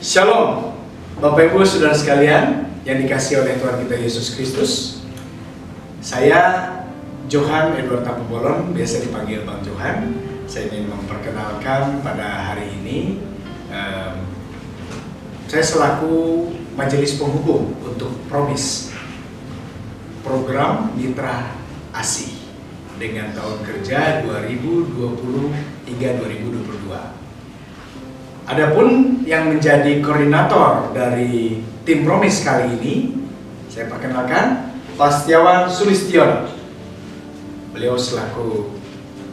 Shalom, Bapak Ibu Saudara sekalian yang dikasihi oleh Tuhan kita Yesus Kristus. Saya Johan Edward Tapubolon, biasa dipanggil Bang Johan. Saya ingin memperkenalkan pada hari ini, saya selaku Majelis Penghubung untuk Promise, program Mitra ASI dengan tahun kerja 2020 hingga 2022. Adapun yang menjadi koordinator dari tim Promise kali ini, saya perkenalkan Pak Setiawan Sulistiono. Beliau selaku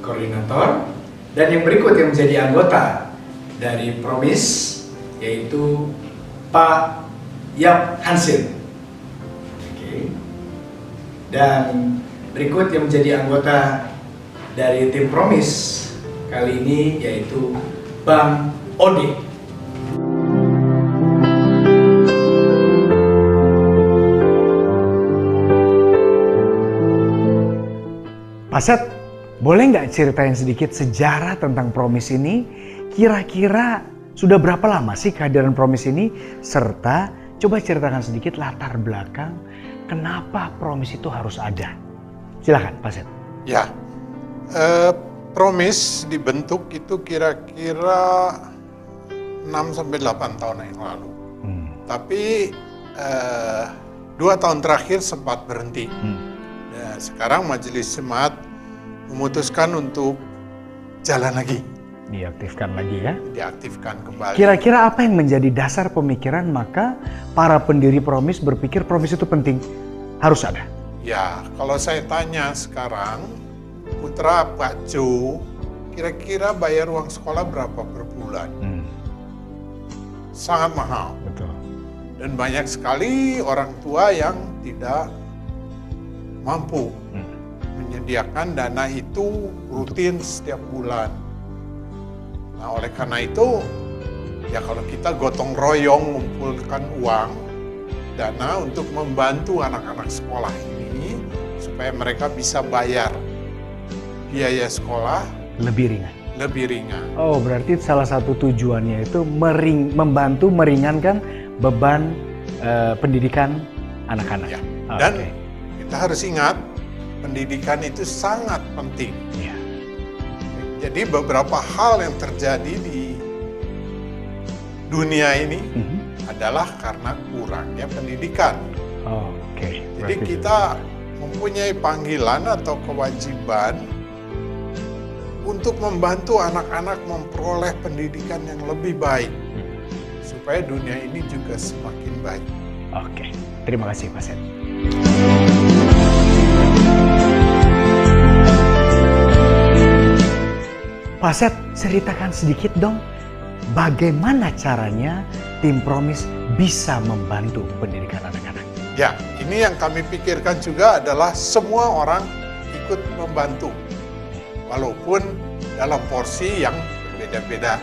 koordinator, dan yang berikut yang menjadi anggota dari Promise yaitu Pak Yap Hansin. Oke. Dan berikut yang menjadi anggota dari tim Promise kali ini yaitu Bang Odi. Pak Set, boleh nggak ceritain sedikit sejarah tentang Promise ini? Kira-kira sudah berapa lama sih kehadiran Promise ini? Serta coba ceritakan sedikit latar belakang kenapa Promise itu harus ada. Silakan Pak Set. Ya, Promise dibentuk itu kira-kira 6-8 tahun yang lalu. Tapi 2 tahun terakhir sempat berhenti. Dan sekarang Majelis Jemaat memutuskan untuk jalan lagi. Diaktifkan lagi ya? Diaktifkan kembali. Kira-kira apa yang menjadi dasar pemikiran maka para pendiri Promise berpikir Promise itu penting, harus ada? Ya, kalau saya tanya sekarang, putra Pak Jo, kira-kira bayar uang sekolah berapa per bulan? Sangat mahal. Betul. Dan banyak sekali orang tua yang tidak mampu menyediakan dana itu rutin setiap bulan. Nah, oleh karena itu, ya kalau kita gotong royong mengumpulkan uang, dana untuk membantu anak-anak sekolah ini, supaya mereka bisa bayar biaya sekolah Lebih ringan. lebih ringan. Oh, berarti salah satu tujuannya itu membantu meringankan beban pendidikan anak-anak. Ya. Oke. Dan kita harus ingat, pendidikan itu sangat penting. Ya. Jadi beberapa hal yang terjadi di dunia ini adalah karena kurangnya pendidikan. Oke. Jadi Berarti kita mempunyai panggilan atau kewajiban untuk membantu anak-anak memperoleh pendidikan yang lebih baik, supaya dunia ini juga semakin baik. Oke. Terima kasih Pak Set. Pak Set, ceritakan sedikit dong, bagaimana caranya tim Promise bisa membantu pendidikan anak-anak? Ya, ini yang kami pikirkan juga adalah semua orang ikut membantu, walaupun dalam porsi yang berbeda-beda.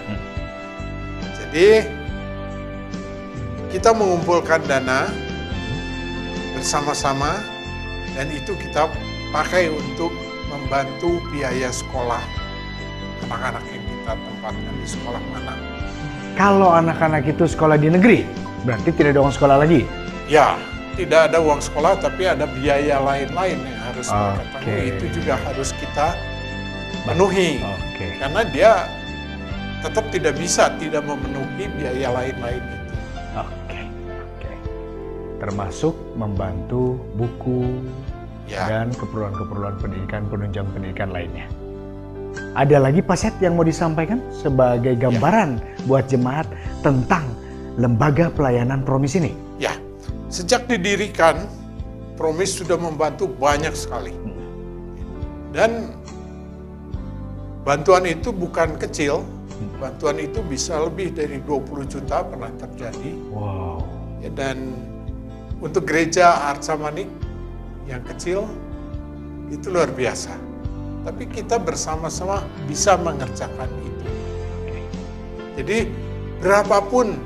Jadi, kita mengumpulkan dana bersama-sama, dan itu kita pakai untuk membantu biaya sekolah anak-anak yang kita tempatkan di sekolah mana. Kalau anak-anak itu sekolah di negeri, berarti tidak ada uang sekolah lagi? Ya, tidak ada uang sekolah, tapi ada biaya lain-lain yang harus mereka Oke. tanggung. Itu juga harus kita penuhi. Oke. Karena dia tetap tidak bisa tidak memenuhi biaya lain-lain itu. Oke. Termasuk membantu buku Ya, dan keperluan-keperluan pendidikan, penunjang pendidikan lainnya. Ada lagi Pak Set yang mau disampaikan sebagai gambaran buat jemaat tentang lembaga pelayanan Promise ini? ya. Sejak didirikan, Promise sudah membantu banyak sekali. Dan bantuan itu bukan kecil. Bantuan itu bisa lebih dari 20 juta pernah terjadi. Wow. Ya, dan untuk gereja Arca Manik yang kecil itu luar biasa. Tapi kita bersama-sama bisa mengerjakan itu. Jadi berapapun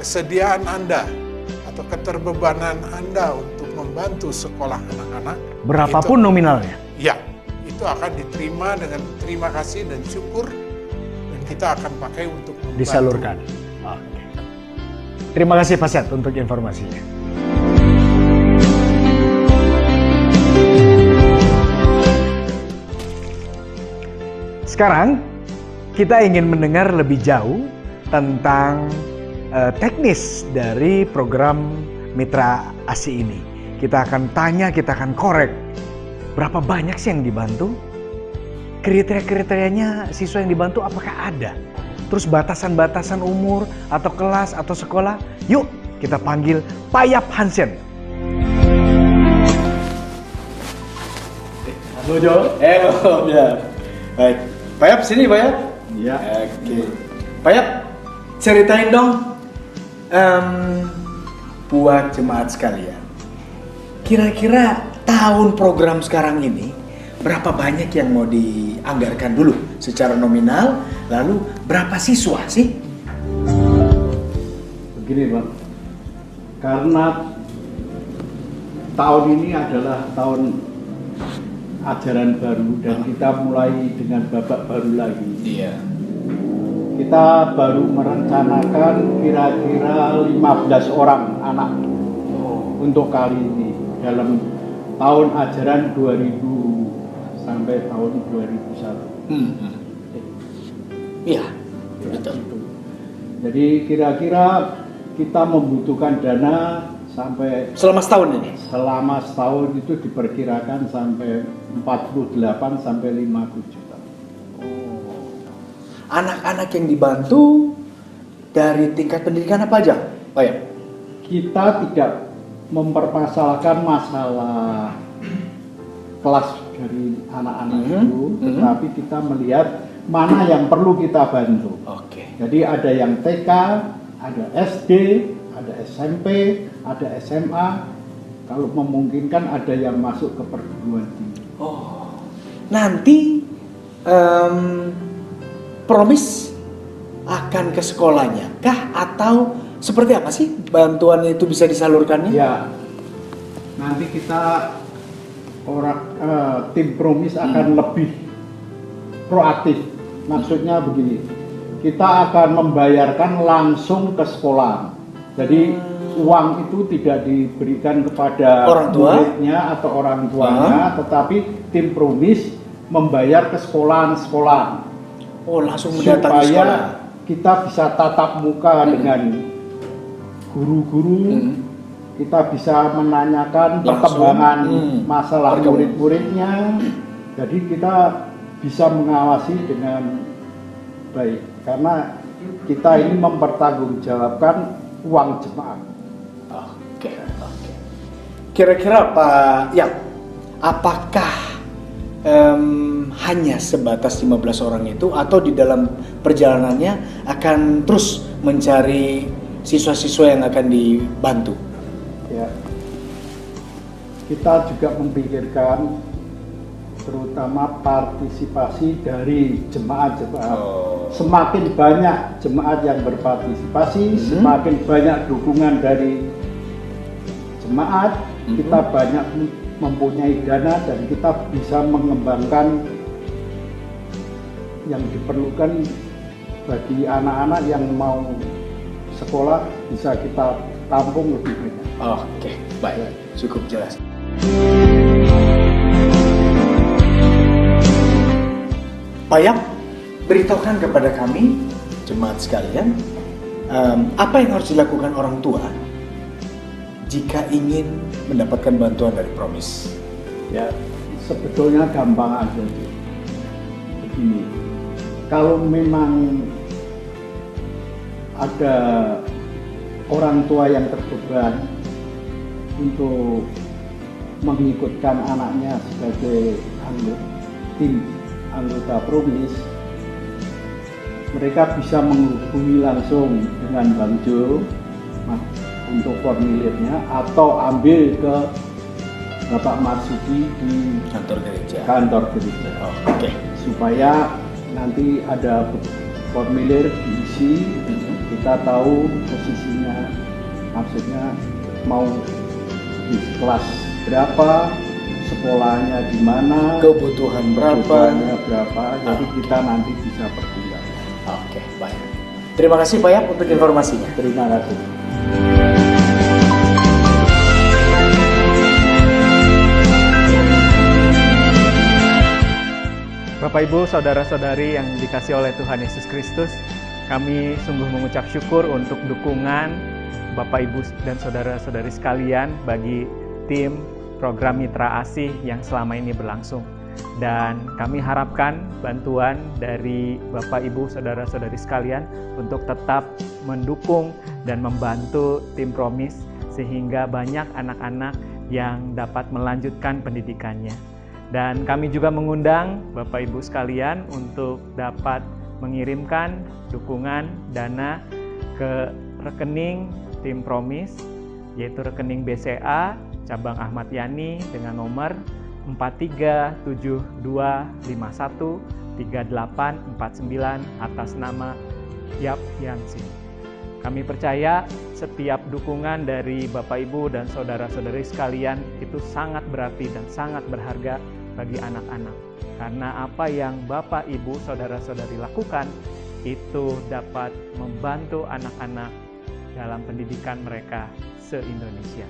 kesediaan Anda atau keterbebanan Anda untuk membantu sekolah anak-anak, Berapapun itu, nominalnya? ya, itu akan diterima dengan terima kasih dan syukur, dan kita akan pakai untuk membantu. Disalurkan. Oke. Terima kasih Pak Set untuk informasinya. Sekarang kita ingin mendengar lebih jauh tentang teknis dari program Mitra ASI ini. Kita akan tanya, kita akan korek berapa banyak sih yang dibantu, kriteria-kriterianya siswa yang dibantu apakah ada, terus batasan-batasan umur atau kelas atau sekolah. Yuk kita panggil Pak Yap Hansen. Halo Jo. Halo ya. Baik. Pak Yap sini Pak Yap. Iya. Oke. Pak Yap, ceritain dong buat jemaat sekalian. Kira-kira tahun program sekarang ini berapa banyak yang mau dianggarkan dulu secara nominal, lalu berapa siswa sih? Begini Pak, karena tahun ini adalah tahun ajaran baru dan kita mulai dengan babak baru lagi. Iya. Kita baru merencanakan kira-kira 15 orang anak untuk kali ini dalam tahun ajaran 2000 sampai tahun 2001. Iya, betul. Jadi kira-kira kita membutuhkan dana sampai Selama setahun ini? selama setahun itu diperkirakan sampai 48 sampai 50 juta. Anak-anak yang dibantu dari tingkat pendidikan apa aja, Pak Yap? Kita tidak mempermasalahkan masalah kelas dari anak-anak itu, tetapi kita melihat mana yang perlu kita bantu. Oke. Jadi ada yang TK, ada SD, ada SMP, ada SMA. Kalau memungkinkan ada yang masuk ke perguruan tinggi. Oh, nanti Promis akan ke sekolahnya kah atau seperti apa sih bantuan itu bisa disalurkannya? Ya, nanti kita tim Promis akan lebih proaktif. Maksudnya begini, kita akan membayarkan langsung ke sekolah. Jadi uang itu tidak diberikan kepada orang tua muridnya atau orang tuanya, tetapi tim Promis membayar ke sekolahan-sekolahan. Oh, langsung mendatangi sekolah. Supaya kita bisa tatap muka dengan guru-guru, kita bisa menanyakan perkembangan masalah murid-muridnya. Jadi kita bisa mengawasi dengan baik karena kita ini mempertanggungjawabkan uang jemaat. Oke. Kira-kira Pak Yap, apakah hanya sebatas 15 orang itu atau di dalam perjalanannya akan terus mencari siswa-siswa yang akan dibantu? Ya, kita juga memikirkan terutama partisipasi dari jemaat-jemaat. Semakin banyak jemaat yang berpartisipasi, semakin banyak dukungan dari jemaat, kita banyak mempunyai dana dan kita bisa mengembangkan yang diperlukan bagi anak-anak yang mau sekolah, bisa kita tampung lebih banyak. Oke, baik, cukup jelas. Pak Yap, beritahukan kepada kami, jemaat sekalian, apa yang harus dilakukan orang tua jika ingin mendapatkan bantuan dari Promis? Ya, sebetulnya gampang aja. Begini, kalau memang ada orang tua yang terbeban untuk mengikutkan anaknya sebagai anggota Promis, mereka bisa menghubungi langsung dengan Bang Jo untuk formulirnya atau ambil ke Bapak Marsudi di kantor gereja. Oke. Supaya nanti ada formulir diisi, kita tahu posisinya, maksudnya mau di kelas berapa, sekolahnya di mana, kebutuhannya berapa, jadi kita nanti bisa pertimbangkan. Oke, baik. Terima kasih Pak Yap untuk informasinya. Terima kasih. Bapak Ibu, saudara-saudari yang dikasihi oleh Tuhan Yesus Kristus, kami sungguh mengucap syukur untuk dukungan Bapak Ibu dan saudara-saudari sekalian bagi tim program Mitra Asih yang selama ini berlangsung. Dan kami harapkan bantuan dari Bapak Ibu, saudara-saudari sekalian untuk tetap mendukung dan membantu tim Promise sehingga banyak anak-anak yang dapat melanjutkan pendidikannya. Dan kami juga mengundang Bapak Ibu sekalian untuk dapat mengirimkan dukungan dana ke rekening tim Promise, yaitu rekening BCA cabang Ahmad Yani dengan nomor 4372513849 atas nama Yap Yansi. Kami percaya setiap dukungan dari Bapak Ibu dan saudara-saudari sekalian itu sangat berarti dan sangat berharga bagi anak-anak. Karena apa yang Bapak, Ibu, saudara-saudari lakukan itu dapat membantu anak-anak dalam pendidikan mereka se-Indonesia.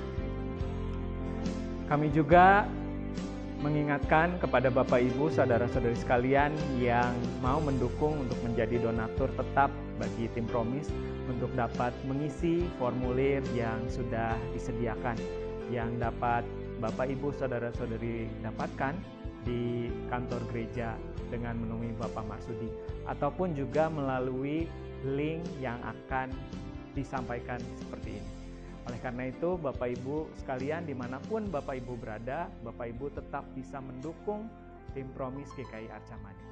Kami juga mengingatkan kepada Bapak, Ibu, saudara-saudari sekalian yang mau mendukung untuk menjadi donatur tetap bagi tim Promise untuk dapat mengisi formulir yang sudah disediakan, yang dapat Bapak, Ibu, saudara-saudari dapatkan di kantor gereja dengan menemui Bapak Marsudi, ataupun juga melalui link yang akan disampaikan seperti ini. Oleh karena itu, Bapak Ibu sekalian dimanapun Bapak Ibu berada, Bapak Ibu tetap bisa mendukung tim Promise GKI Arca Mani.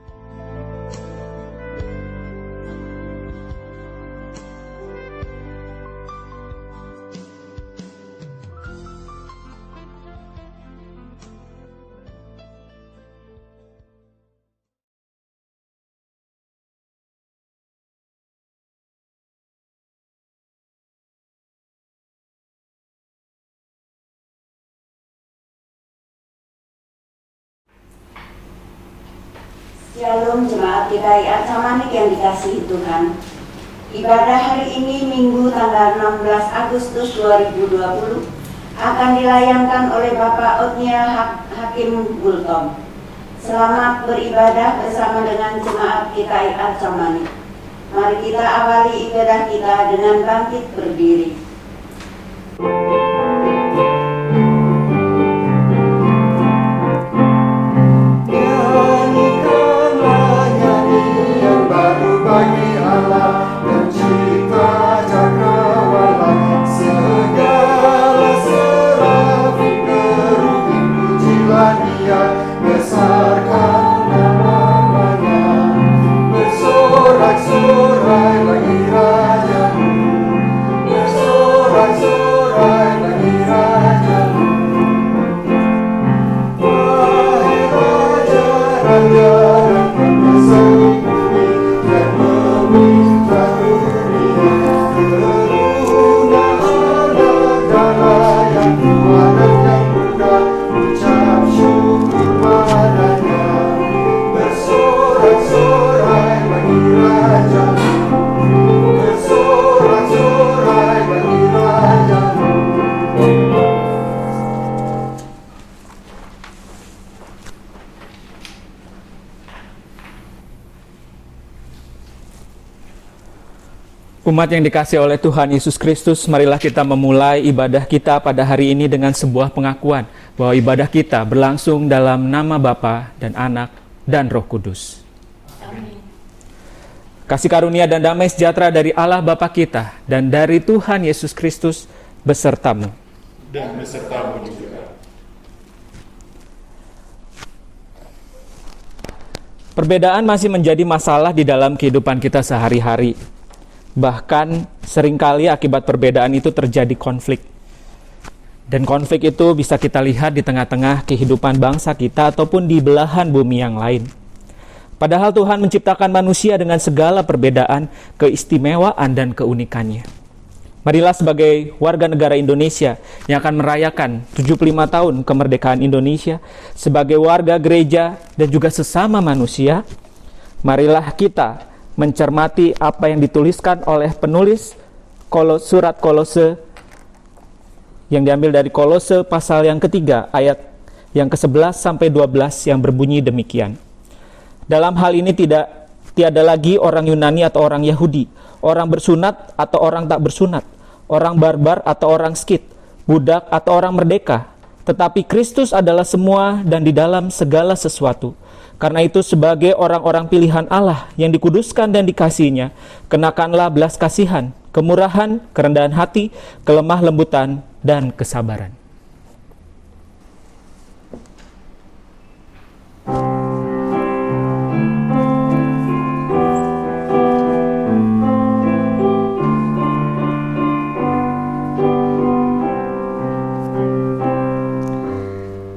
Shalom Jemaat GKI Arca Mani yang dikasihi Tuhan. Ibadah hari ini Minggu tanggal 16 Agustus 2020 akan dilayangkan oleh Bapak Otnia Hakim Gultom. Selamat beribadah bersama dengan Jemaat GKI Arca Mani. Mari kita awali ibadah kita dengan bangkit berdiri. Bagi Allah pencipta cakrawala, segala serafim kerubim pujilah Dia, besarkan nama-Nya, bersorak-sorai bagi Raja-Mu, bersorak-sorai bagi Raja-Mu. Wahai Raja, Raja dan penguasa bumi, meminta dunia keruna negara yang tua dan yang muda, ucap syukur padanya, bersorak-sorai bagi Raja-Mu, bersorak-sorai bagi Raja-Mu. Umat yang dikasihi oleh Tuhan Yesus Kristus, marilah kita memulai ibadah kita pada hari ini dengan sebuah pengakuan bahwa ibadah kita berlangsung dalam nama Bapa dan Anak dan Roh Kudus. Amin. Kasih karunia dan damai sejahtera dari Allah Bapa kita dan dari Tuhan Yesus Kristus besertamu. Dan besertamu juga. Perbedaan masih menjadi masalah di dalam kehidupan kita sehari-hari. Bahkan seringkali akibat perbedaan itu terjadi konflik. Dan konflik itu bisa kita lihat di tengah-tengah kehidupan bangsa kita ataupun di belahan bumi yang lain. Padahal Tuhan menciptakan manusia dengan segala perbedaan, keistimewaan, dan keunikannya. Marilah sebagai warga negara Indonesia yang akan merayakan 75 tahun kemerdekaan Indonesia, sebagai warga gereja dan juga sesama manusia, marilah kita mencermati apa yang dituliskan oleh penulis surat Kolose yang diambil dari Kolose pasal yang ketiga ayat yang ke-11 sampai 12 yang berbunyi demikian. Dalam hal ini tiada lagi orang Yunani atau orang Yahudi, orang bersunat atau orang tak bersunat, orang barbar atau orang skit, budak atau orang merdeka, tetapi Kristus adalah semua dan di dalam segala sesuatu. Karena itu sebagai orang-orang pilihan Allah yang dikuduskan dan dikasihinya, kenakanlah belas kasihan, kemurahan, kerendahan hati, kelemah lembutan, dan kesabaran.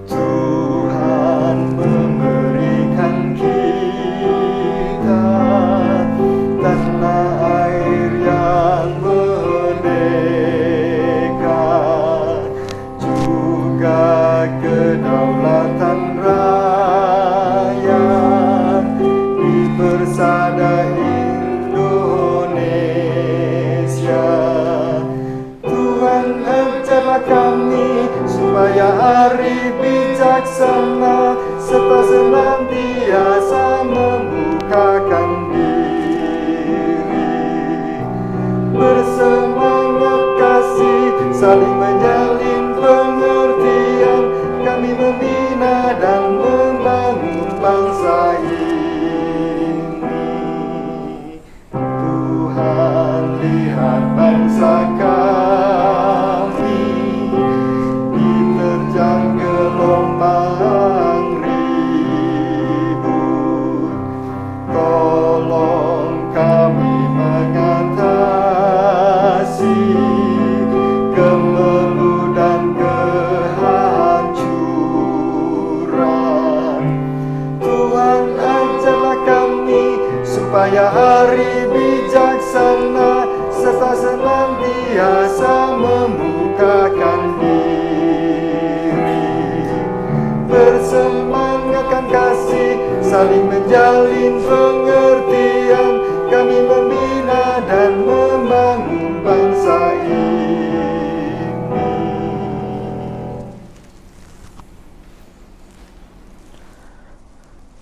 Tuhan memberikan kita tanah air yang merdeka, juga kedaulatan rakyat di persada Indonesia. Tuhan ajarlah kami supaya hari bijaksana serta senantiasa membukakan diri, bersemangat kasih, saling menjalin pengertian, kami membina dan membangun bangsa ini. Tuhan lihat bangsa kami diterjang gelombang ribut, tolong kami mengatasi kemelut dan kehancuran. Tuhan ajarlah kami supaya hari bijaksana serta senantiasa membukakan diri, bersemangatkan kasih, saling menjalin pengertian, kami membina dan membangun bangsa ini.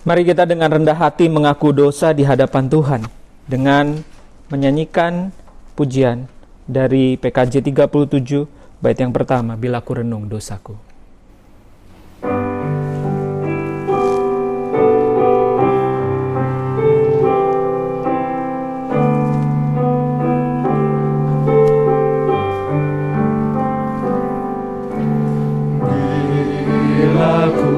Mari kita dengan rendah hati mengaku dosa di hadapan Tuhan dengan menyanyikan pujian dari PKJ 37 bait yang pertama, Bila Ku Renung Dosaku. Bila ku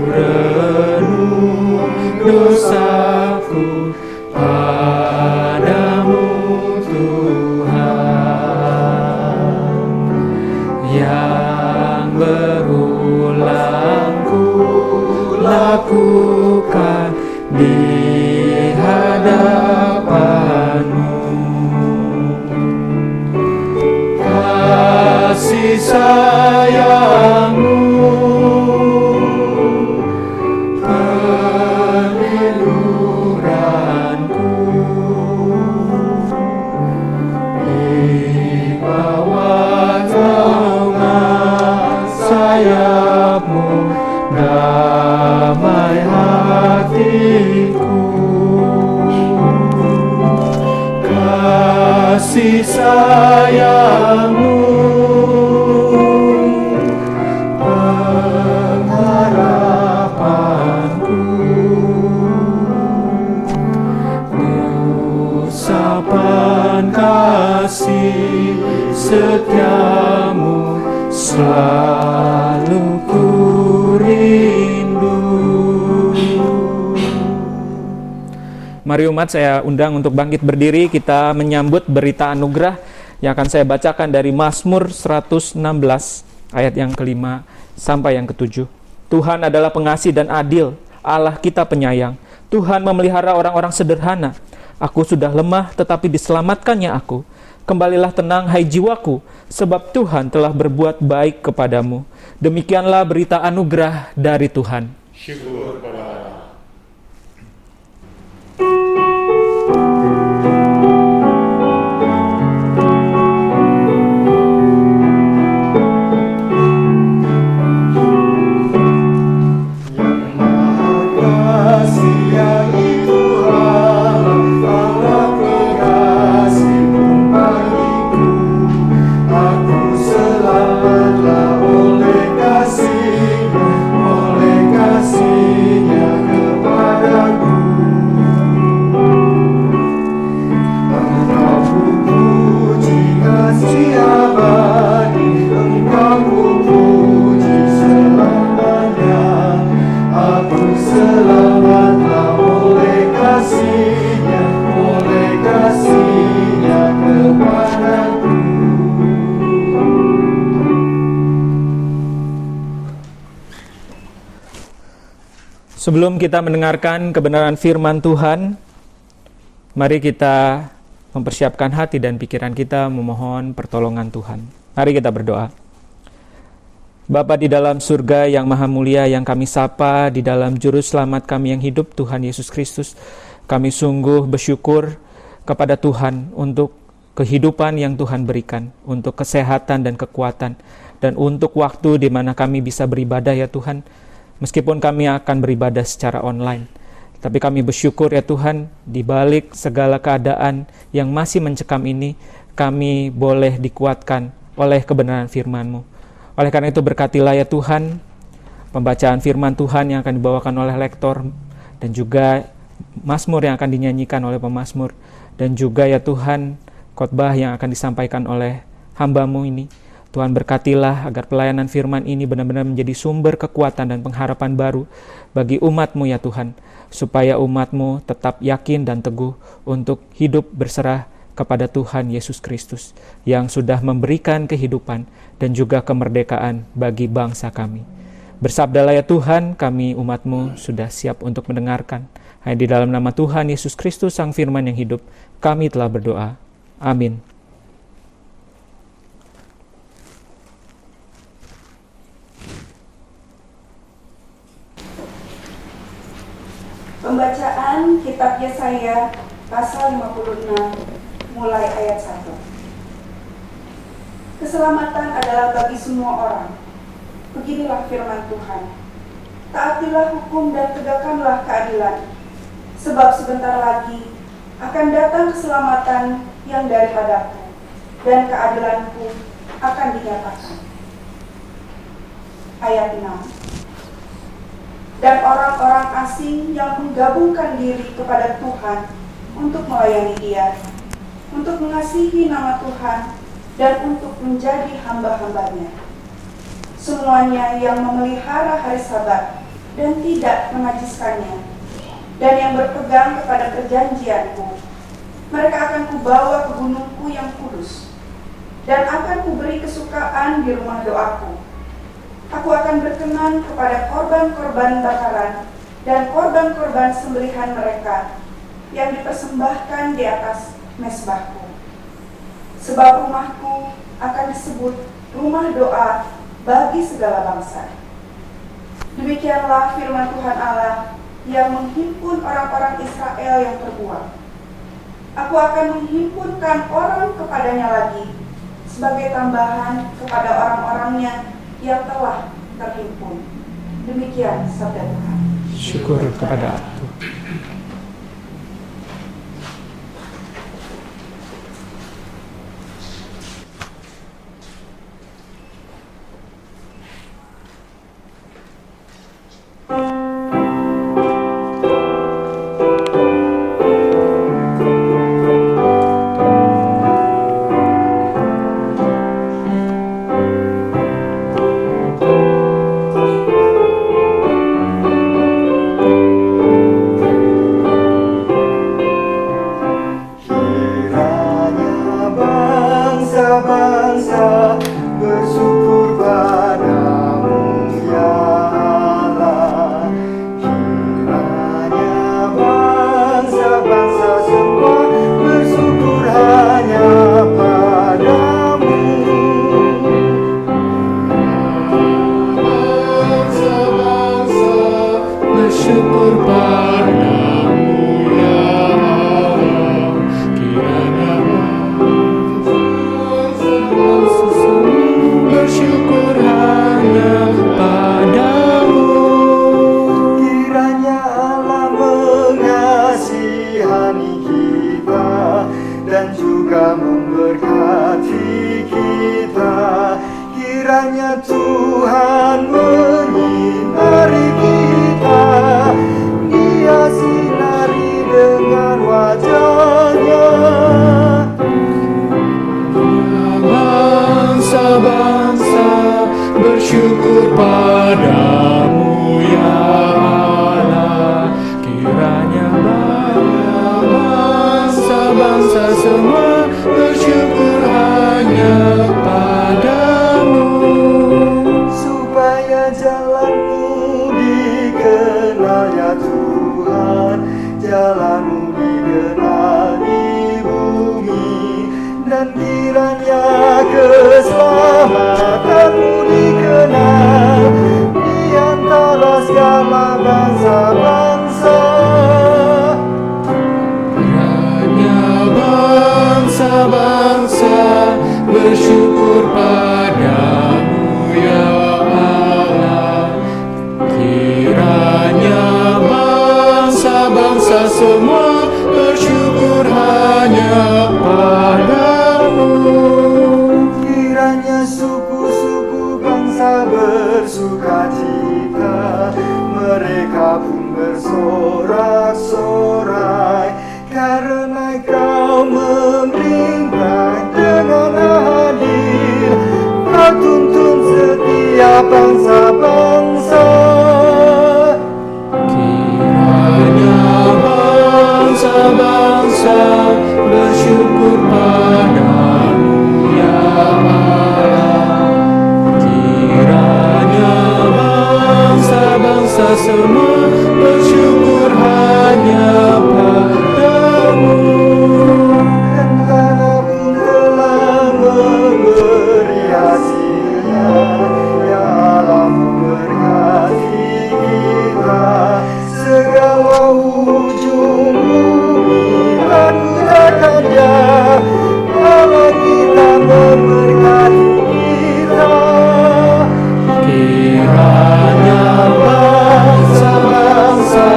renung dosaku padamu Tuhan, yang berulang ku lakukan di hadapanmu. Kasih sayangmu peliluranku, di bawah naungan sayapmu damai hatiku. Kasih sayangmu pengharapanku, usapan kasih setiamu selalu ku rindu. Mari umat, saya undang untuk bangkit berdiri, kita menyambut berita anugerah yang akan saya bacakan dari Mazmur 116 ayat yang ke-5 sampai yang ke-7. Tuhan adalah pengasih dan adil, Allah kita penyayang. Tuhan memelihara orang-orang sederhana. Aku sudah lemah tetapi diselamatkannya aku. Kembalilah tenang hai jiwaku, sebab Tuhan telah berbuat baik kepadamu. Demikianlah berita anugerah dari Tuhan. Syukur pada Allah. Sebelum kita mendengarkan kebenaran firman Tuhan, mari kita mempersiapkan hati dan pikiran kita memohon pertolongan Tuhan. Mari kita berdoa. Bapa di dalam surga yang maha mulia, yang kami sapa di dalam juru selamat kami yang hidup, Tuhan Yesus Kristus, kami sungguh bersyukur kepada Tuhan untuk kehidupan yang Tuhan berikan, untuk kesehatan dan kekuatan, dan untuk waktu di mana kami bisa beribadah ya Tuhan. Meskipun kami akan beribadah secara online, tapi kami bersyukur ya Tuhan, di balik segala keadaan yang masih mencekam ini, kami boleh dikuatkan oleh kebenaran firman-Mu. Oleh karena itu berkatilah ya Tuhan, pembacaan firman Tuhan yang akan dibawakan oleh lektor, dan juga mazmur yang akan dinyanyikan oleh pemazmur, dan juga ya Tuhan, khotbah yang akan disampaikan oleh hamba-Mu ini. Tuhan berkatilah agar pelayanan firman ini benar-benar menjadi sumber kekuatan dan pengharapan baru bagi umat-Mu ya Tuhan, supaya umat-Mu tetap yakin dan teguh untuk hidup berserah kepada Tuhan Yesus Kristus yang sudah memberikan kehidupan dan juga kemerdekaan bagi bangsa kami. Bersabdalah ya Tuhan, kami umat-Mu sudah siap untuk mendengarkan. Hanya di dalam nama Tuhan Yesus Kristus Sang Firman yang hidup, kami telah berdoa. Amin. Pembacaan Kitab Yesaya pasal 56 mulai ayat 1. Keselamatan adalah bagi semua orang. Beginilah firman Tuhan. Taatilah hukum dan tegakkanlah keadilan, sebab sebentar lagi akan datang keselamatan yang daripadaku, dan keadilanku akan dinyatakan. Ayat 6. Dan orang-orang asing yang menggabungkan diri kepada Tuhan untuk melayani Dia, untuk mengasihi nama Tuhan, dan untuk menjadi hamba-hambanya. Semuanya yang memelihara hari Sabat dan tidak menajiskannya, dan yang berpegang kepada perjanjianku, mereka akan kubawa ke gunungku yang kudus, dan akan kuberi kesukaan di rumah doaku. Aku akan berkenan kepada korban-korban bakaran dan korban-korban sembelihan mereka yang dipersembahkan di atas mezbahku. Sebab rumahku akan disebut rumah doa bagi segala bangsa. Demikianlah firman Tuhan Allah yang menghimpun orang-orang Israel yang terbuang. Aku akan menghimpunkan orang kepadanya lagi sebagai tambahan kepada orang-orangnya yang telah terhimpun. Demikian sabda Tuhan. Syukur kepada Tuhan. kiranya Tuhan menyinari kita, Dia sinar bangsa-bangsa bersyukur padamu ya Allah. Kiranya bangsa-bangsa semua bersyukur hanya padamu. Kiranya suku-suku bangsa bersukacita, mereka pun bersorak-sorai, karena Kau memerintah dengan adil. Kau tuntun setiap bangsa-bangsa. Kiranya bangsa-bangsa bersyukur padamu ya Allah. Kiranya bangsa-bangsa semua bersyukur hanya padamu. Dan tanah pun telah memberi hasilnya, ya Allah memberkati kita. Segala ujung bumi takutkannya, Allah kita memberkati kita. Kiranya bangsa-bangsa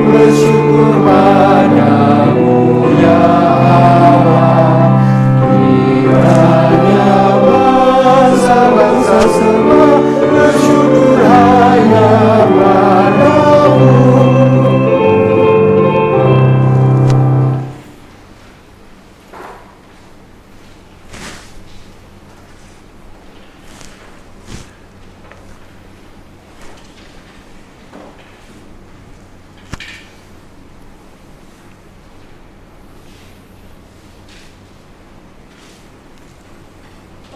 bersyukur padamu ya Allah. Kiranya bangsa-bangsa semua bersyukur hanya padamu.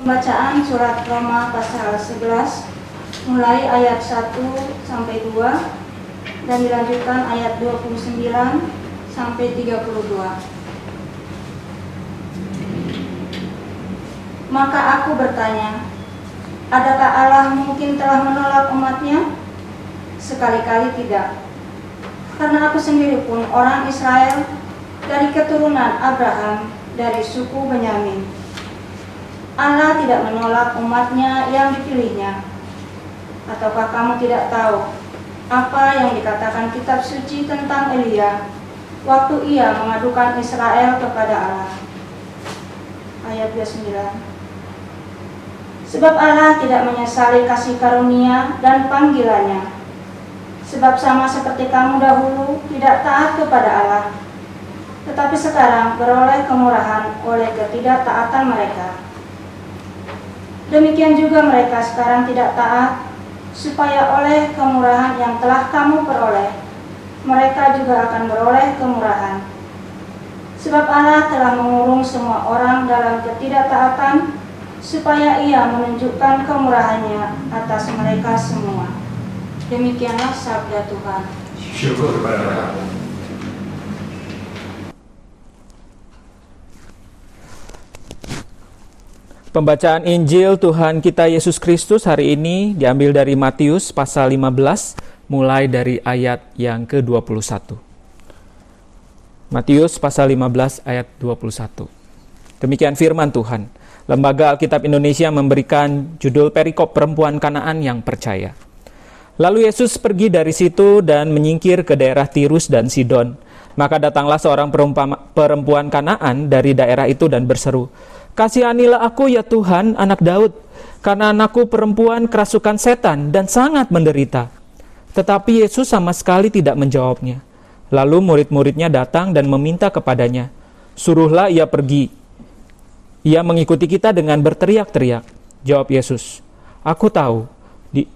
Pembacaan surat Roma pasal 11 mulai ayat 1 sampai 2 dan dilanjutkan ayat 29 sampai 32. Maka aku bertanya, adakah Allah mungkin telah menolak umatnya? Sekali-kali tidak. Karena aku sendiri pun orang Israel dari keturunan Abraham dari suku Benyamin. Allah tidak menolak umatnya yang dipilihnya. Ataukah kamu tidak tahu apa yang dikatakan kitab suci tentang Elia waktu ia mengadukan Israel kepada Allah? Ayat 29. Sebab Allah tidak menyesali kasih karunia dan panggilannya. Sebab sama seperti kamu dahulu tidak taat kepada Allah, tetapi sekarang beroleh kemurahan oleh ketidaktaatan mereka. Demikian juga mereka sekarang tidak taat, supaya oleh kemurahan yang telah kamu peroleh, mereka juga akan beroleh kemurahan. Sebab Allah telah mengurung semua orang dalam ketidaktaatan, supaya ia menunjukkan kemurahannya atas mereka semua. Demikianlah sabda Tuhan. Syukur kepada Allah. Pembacaan Injil Tuhan kita Yesus Kristus hari ini diambil dari Matius pasal 15 mulai dari ayat yang ke-21. Matius pasal 15 ayat 21. Demikian firman Tuhan. Lembaga Alkitab Indonesia memberikan judul perikop perempuan Kanaan yang percaya. Lalu Yesus pergi dari situ dan menyingkir ke daerah Tirus dan Sidon. Maka datanglah seorang perempuan Kanaan dari daerah itu dan berseru, "Kasihanilah aku ya Tuhan, anak Daud, karena anakku perempuan kerasukan setan dan sangat menderita." Tetapi Yesus sama sekali tidak menjawabnya. Lalu murid-muridnya datang dan meminta kepadanya, "Suruhlah ia pergi. Ia mengikuti kita dengan berteriak-teriak." Jawab Yesus, "Aku tahu,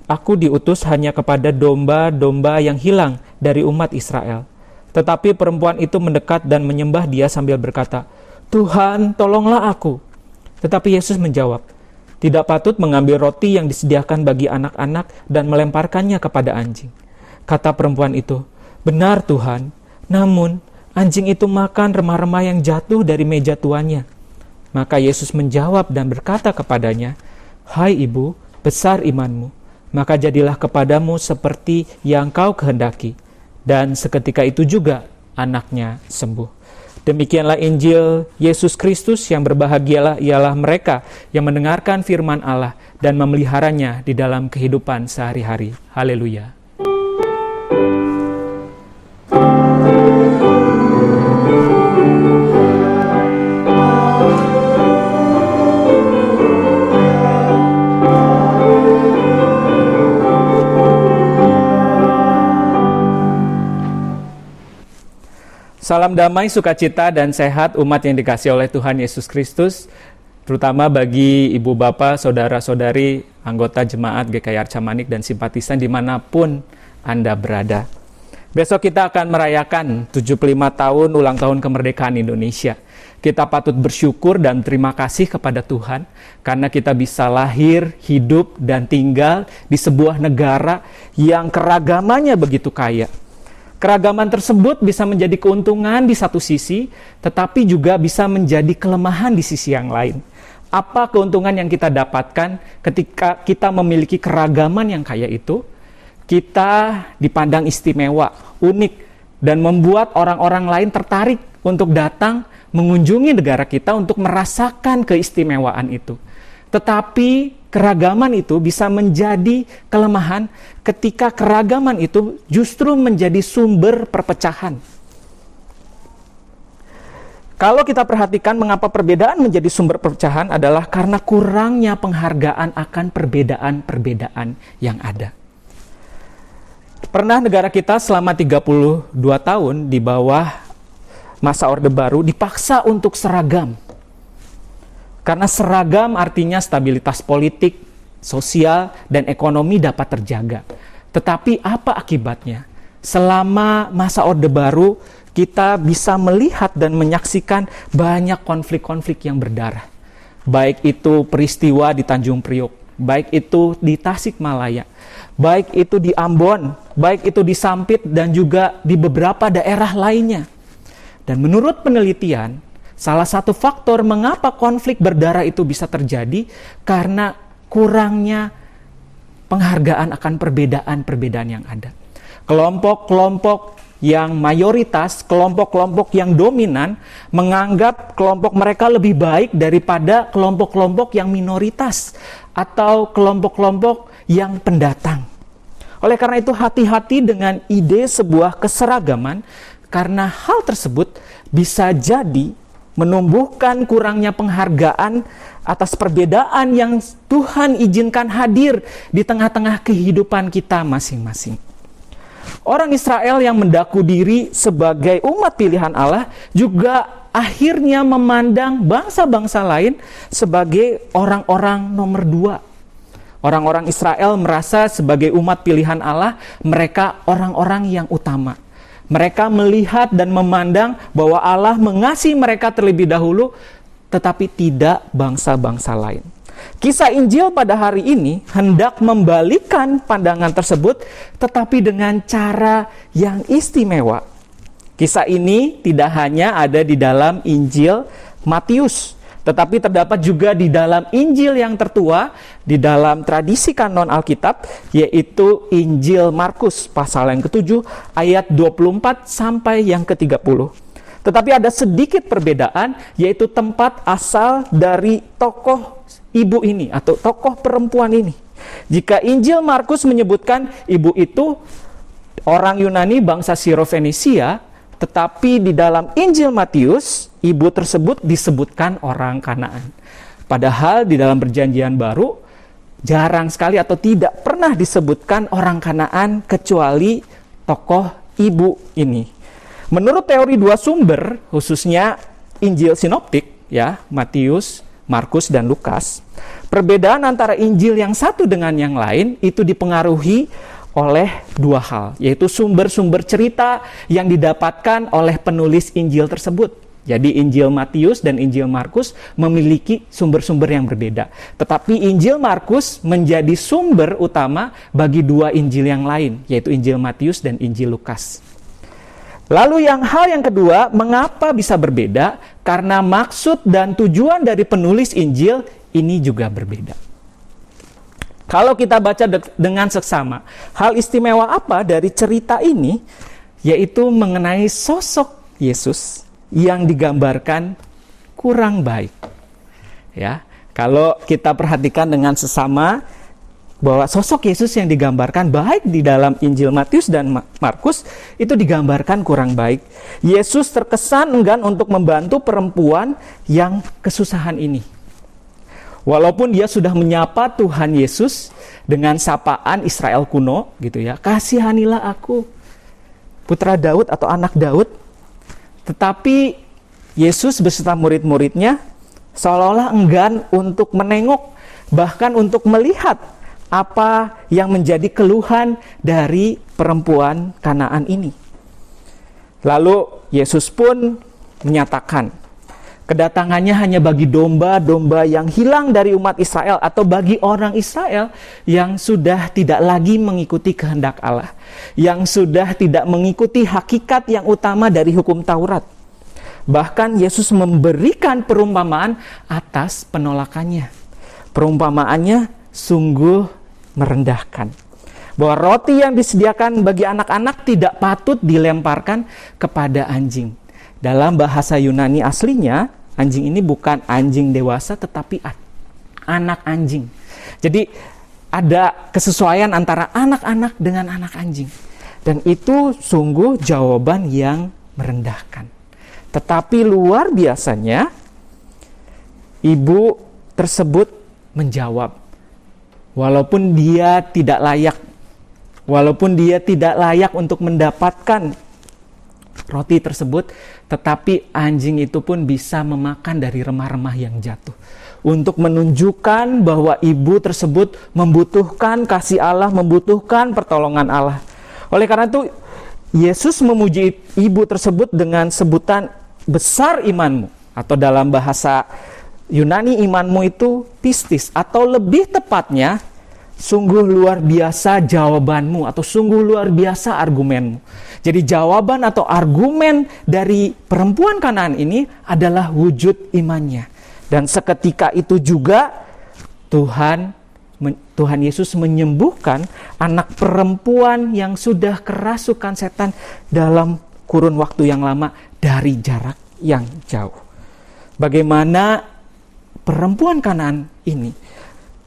aku diutus hanya kepada domba-domba yang hilang dari umat Israel." Tetapi perempuan itu mendekat dan menyembah dia sambil berkata, "Tuhan, tolonglah aku." Tetapi Yesus menjawab, "Tidak patut mengambil roti yang disediakan bagi anak-anak dan melemparkannya kepada anjing." Kata perempuan itu, "Benar Tuhan, namun anjing itu makan remah-remah yang jatuh dari meja tuannya." Maka Yesus menjawab dan berkata kepadanya, "Hai ibu, besar imanmu, maka jadilah kepadamu seperti yang kau kehendaki." Dan seketika itu juga anaknya sembuh. Demikianlah Injil Yesus Kristus, yang berbahagialah ialah mereka yang mendengarkan firman Allah dan memeliharanya di dalam kehidupan sehari-hari. Haleluya. Salam damai, sukacita, dan sehat umat yang dikasihi oleh Tuhan Yesus Kristus, terutama bagi ibu bapak, saudara-saudari, anggota jemaat GKI Arca Manik dan simpatisan dimanapun Anda berada. Besok kita akan merayakan 75 tahun ulang tahun kemerdekaan Indonesia. Kita patut bersyukur dan terima kasih kepada Tuhan karena kita bisa lahir, hidup, dan tinggal di sebuah negara yang keragamannya begitu kaya. Keragaman tersebut bisa menjadi keuntungan di satu sisi, tetapi juga bisa menjadi kelemahan di sisi yang lain. Apa keuntungan yang kita dapatkan ketika kita memiliki keragaman yang kaya itu? Kita dipandang istimewa, unik, dan membuat orang-orang lain tertarik untuk datang mengunjungi negara kita untuk merasakan keistimewaan itu. Tetapi keragaman itu bisa menjadi kelemahan ketika keragaman itu justru menjadi sumber perpecahan. Kalau kita perhatikan mengapa perbedaan menjadi sumber perpecahan adalah karena kurangnya penghargaan akan perbedaan-perbedaan yang ada. Pernah negara kita selama 32 tahun di bawah masa Orde Baru dipaksa untuk seragam. Karena seragam artinya stabilitas politik, sosial, dan ekonomi dapat terjaga. Tetapi apa akibatnya? Selama masa Orde Baru, kita bisa melihat dan menyaksikan banyak konflik-konflik yang berdarah. Baik itu peristiwa di Tanjung Priok, baik itu di Tasikmalaya, baik itu di Ambon, baik itu di Sampit, dan juga di beberapa daerah lainnya. Dan menurut penelitian, salah satu faktor mengapa konflik berdarah itu bisa terjadi karena kurangnya penghargaan akan perbedaan-perbedaan yang ada. Kelompok-kelompok yang mayoritas, kelompok-kelompok yang dominan menganggap kelompok mereka lebih baik daripada kelompok-kelompok yang minoritas atau kelompok-kelompok yang pendatang. Oleh karena itu hati-hati dengan ide sebuah keseragaman karena hal tersebut bisa jadi menumbuhkan kurangnya penghargaan atas perbedaan yang Tuhan izinkan hadir di tengah-tengah kehidupan kita masing-masing. Orang Israel yang mendaku diri sebagai umat pilihan Allah juga akhirnya memandang bangsa-bangsa lain sebagai orang-orang nomor 2. Orang-orang Israel merasa sebagai umat pilihan Allah, mereka orang-orang yang utama. Mereka melihat dan memandang bahwa Allah mengasihi mereka terlebih dahulu, tetapi tidak bangsa-bangsa lain. Kisah Injil pada hari ini hendak membalikkan pandangan tersebut, tetapi dengan cara yang istimewa. Kisah ini tidak hanya ada di dalam Injil Matius, tetapi terdapat juga di dalam Injil yang tertua, di dalam tradisi kanon Alkitab, yaitu Injil Markus, pasal yang ke-7, ayat 24 sampai yang ke-30. Tetapi ada sedikit perbedaan, yaitu tempat asal dari tokoh ibu ini, atau tokoh perempuan ini. Jika Injil Markus menyebutkan ibu itu orang Yunani bangsa Siro-Fenisia, tetapi di dalam Injil Matius, ibu tersebut disebutkan orang Kanaan. Padahal di dalam Perjanjian Baru, jarang sekali atau tidak pernah disebutkan orang Kanaan kecuali tokoh ibu ini. Menurut teori dua sumber, khususnya Injil Sinoptik, ya, Matius, Markus, dan Lukas, perbedaan antara Injil yang satu dengan yang lain itu dipengaruhi oleh dua hal, yaitu sumber-sumber cerita yang didapatkan oleh penulis Injil tersebut. Jadi Injil Matius dan Injil Markus memiliki sumber-sumber yang berbeda. Tetapi Injil Markus menjadi sumber utama bagi dua Injil yang lain, yaitu Injil Matius dan Injil Lukas. Lalu hal yang kedua, mengapa bisa berbeda? Karena maksud dan tujuan dari penulis Injil ini juga berbeda. Kalau kita baca dengan seksama, hal istimewa apa dari cerita ini? Yaitu mengenai sosok Yesus yang digambarkan kurang baik. Ya, kalau kita perhatikan dengan sesama bahwa sosok Yesus yang digambarkan baik di dalam Injil Matius dan Markus itu digambarkan kurang baik. Yesus terkesan enggan untuk membantu perempuan yang kesusahan ini. Walaupun dia sudah menyapa Tuhan Yesus dengan sapaan Israel kuno gitu ya, kasihanilah aku, putra Daud atau anak Daud. Tetapi Yesus beserta murid-muridnya seolah-olah enggan untuk menengok, bahkan untuk melihat apa yang menjadi keluhan dari perempuan Kanaan ini. Lalu Yesus pun menyatakan, kedatangannya hanya bagi domba-domba yang hilang dari umat Israel, atau bagi orang Israel yang sudah tidak lagi mengikuti kehendak Allah, yang sudah tidak mengikuti hakikat yang utama dari hukum Taurat. Bahkan Yesus memberikan perumpamaan atas penolakannya. Perumpamaannya sungguh merendahkan, bahwa roti yang disediakan bagi anak-anak tidak patut dilemparkan kepada anjing. Dalam bahasa Yunani aslinya, anjing ini bukan anjing dewasa tetapi anak anjing. Jadi ada kesesuaian antara anak-anak dengan anak anjing. Dan itu sungguh jawaban yang merendahkan. Tetapi luar biasanya, ibu tersebut menjawab, walaupun dia tidak layak untuk mendapatkan roti tersebut, tetapi anjing itu pun bisa memakan dari remah-remah yang jatuh. Untuk menunjukkan bahwa ibu tersebut membutuhkan kasih Allah, membutuhkan pertolongan Allah. Oleh karena itu, Yesus memuji ibu tersebut dengan sebutan besar imanmu, atau dalam bahasa Yunani imanmu itu pistis, atau lebih tepatnya sungguh luar biasa jawabanmu, atau sungguh luar biasa argumenmu. Jadi jawaban atau argumen dari perempuan Kanaan ini adalah wujud imannya. Dan seketika itu juga Tuhan Yesus menyembuhkan anak perempuan yang sudah kerasukan setan dalam kurun waktu yang lama dari jarak yang jauh. Bagaimana perempuan Kanaan ini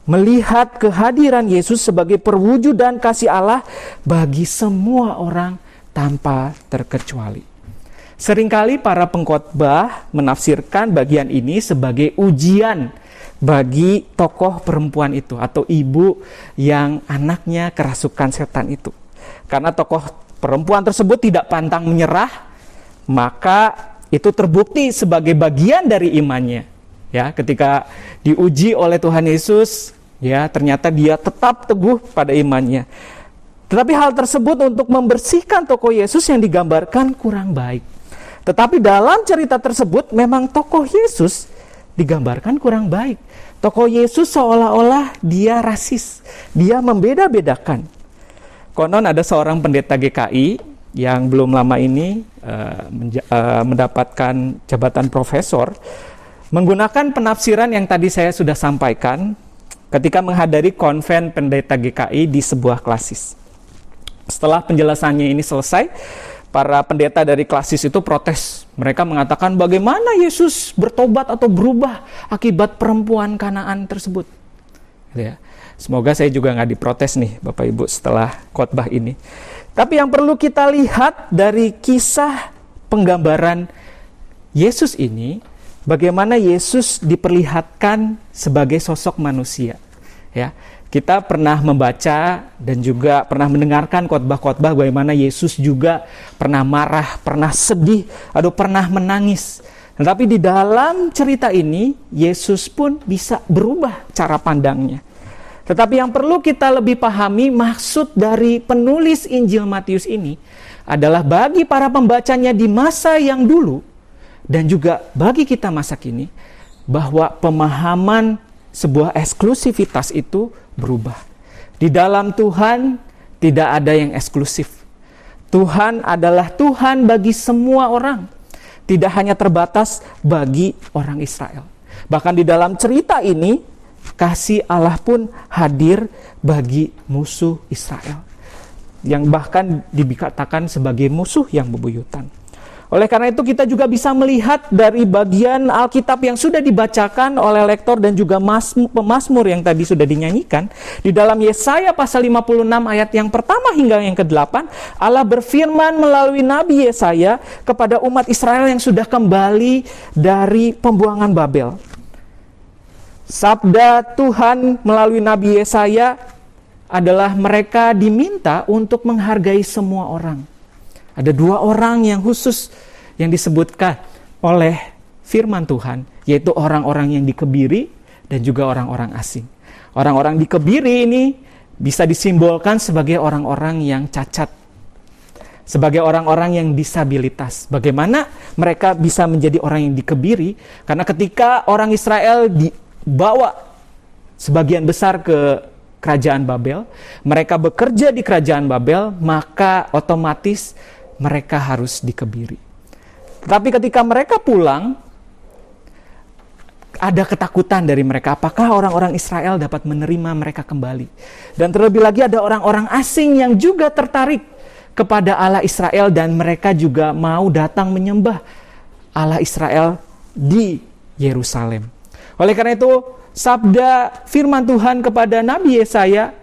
melihat kehadiran Yesus sebagai perwujudan kasih Allah bagi semua orang tanpa terkecuali. Seringkali para pengkhotbah menafsirkan bagian ini sebagai ujian bagi tokoh perempuan itu atau ibu yang anaknya kerasukan setan itu. Karena tokoh perempuan tersebut tidak pantang menyerah, maka itu terbukti sebagai bagian dari imannya. Ya, ketika diuji oleh Tuhan Yesus, ya ternyata dia tetap teguh pada imannya. Tetapi hal tersebut untuk membersihkan tokoh Yesus yang digambarkan kurang baik. Tetapi dalam cerita tersebut memang tokoh Yesus digambarkan kurang baik. Tokoh Yesus seolah-olah dia rasis, dia membeda-bedakan. Konon ada seorang pendeta GKI yang belum lama ini mendapatkan jabatan profesor, menggunakan penafsiran yang tadi saya sudah sampaikan ketika menghadiri konven pendeta GKI di sebuah klasis. Setelah penjelasannya ini selesai, para pendeta dari klasis itu protes. Mereka mengatakan bagaimana Yesus bertobat atau berubah akibat perempuan Kanaan tersebut. Gitu ya. Semoga saya juga nggak diprotes nih Bapak Ibu setelah khotbah ini. Tapi yang perlu kita lihat dari kisah penggambaran Yesus ini, bagaimana Yesus diperlihatkan sebagai sosok manusia. Ya, kita pernah membaca dan juga pernah mendengarkan khotbah-khotbah bagaimana Yesus juga pernah marah, pernah sedih, atau pernah menangis. Tetapi di dalam cerita ini, Yesus pun bisa berubah cara pandangnya. Tetapi yang perlu kita lebih pahami, maksud dari penulis Injil Matius ini adalah bagi para pembacanya di masa yang dulu, dan juga bagi kita masa kini, bahwa pemahaman sebuah eksklusivitas itu berubah. Di dalam Tuhan tidak ada yang eksklusif. Tuhan adalah Tuhan bagi semua orang, tidak hanya terbatas bagi orang Israel. Bahkan di dalam cerita ini, kasih Allah pun hadir bagi musuh Israel, yang bahkan dikatakan sebagai musuh yang bebuyutan. Oleh karena itu kita juga bisa melihat dari bagian Alkitab yang sudah dibacakan oleh lektor dan juga pemazmur yang tadi sudah dinyanyikan. Di dalam Yesaya pasal 56 ayat yang pertama hingga yang ke-8, Allah berfirman melalui Nabi Yesaya kepada umat Israel yang sudah kembali dari pembuangan Babel. Sabda Tuhan melalui Nabi Yesaya adalah mereka diminta untuk menghargai semua orang. Ada 2 orang yang khusus yang disebutkan oleh firman Tuhan, yaitu orang-orang yang dikebiri dan juga orang-orang asing. Orang-orang dikebiri ini bisa disimbolkan sebagai orang-orang yang cacat, sebagai orang-orang yang disabilitas. Bagaimana mereka bisa menjadi orang yang dikebiri? Karena ketika orang Israel dibawa sebagian besar ke kerajaan Babel, mereka bekerja di kerajaan Babel, maka otomatis mereka harus dikebiri. Tetapi ketika mereka pulang, ada ketakutan dari mereka. Apakah orang-orang Israel dapat menerima mereka kembali? Dan terlebih lagi ada orang-orang asing yang juga tertarik kepada Allah Israel dan mereka juga mau datang menyembah Allah Israel di Yerusalem. Oleh karena itu, sabda firman Tuhan kepada Nabi Yesaya